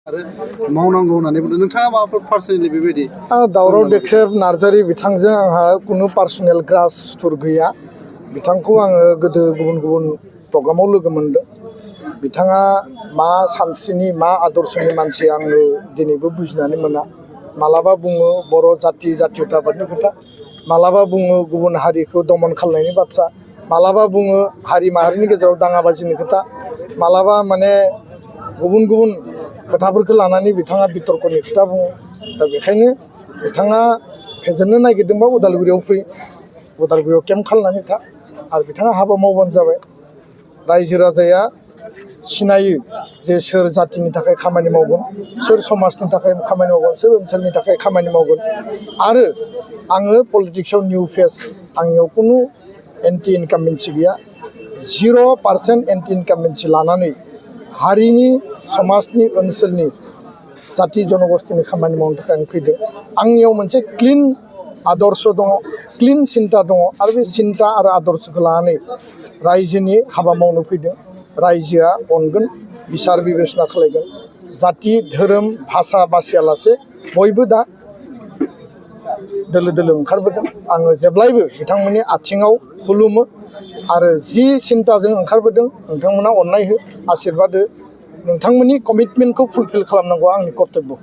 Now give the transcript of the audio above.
आरो मावनांगौ होननानै बुंदों नोंथाङा माबाफोर पार्सनेलि बेबायदि दावराव देख्रेब नार्जारि बिथांजों आंहा कुनु पार्सनेल ग्रास सुथुर गैया। बिथांखौ आङो गोदो गुबुन गुबुन प्रग्रामाव लोगो मोनदों। बिथाङा मा सानस्रिनि मा आदर्शनि मानसि आङो दिनैबो बुजिनानै मोना। मालाबा बुङो बर' जाति जातीयताबादनि खोथा, मालाबा बुङो गुबुन हारिखौ दमन खालामनायनि बाथ्रा, मालाबा बुङो हारि माहारिनि गेजेराव दाङाबाजिनि खोथा, मालाबा माने गुबुन गुबुन खोथाफोरखौ लानानै बिथाङा बितर्कनि खोथा बुङो। दा बेखायनो बिथाङा फेजेननो नागिरदोंबा उदालगुरियाव फै, उदालगुरियाव केम्प खालामनानै था आरो बिथाङा हाबा मावबानो जाबाय। रायजो राजाया सिनायो जे सोर जातिनि थाखाय खामानि मावगोन, सोर समाजनि थाखाय खामानि मावगोन, सोर ओनसोलनि थाखाय खामानि मावगोन। आरो आङो पलिटिक्सआव निउ फेस, आंनियाव कुनु एन्टि इनकामबेन्सि गैया। 0% एन्टि इनकामबेन्सि लानानै हारिनि समाजनि ओनसोलनि जाति जनगोष्ठीनि खामानि मावनो थाखाय आं फैदों। आंनियाव मोनसे क्लिन आदर्श दङ, क्लिन सिन्ता दङ आरो बे सिन्ता आरो आदर्शखौ लानानै रायजोनि हाबा मावनो फैदों। रायजोआ अनगोन, बिसार बिबेसना खालायगोन। जाति धोरोम भाषा बासियालासे बयबो दा दोलो दोलो ओंखारबोदों। आङो जेब्लायबो बिथांमोननि आथिङाव खुलुमो आरो जि सिन्ताजों ओंखारबोदों नोंथांमोना अननाय हो, आशीर्बाद हो। नोंथांमोननि कमिटमेन्टखौ फुलफिल खालामनांगौआ आंनि कर्तब्य।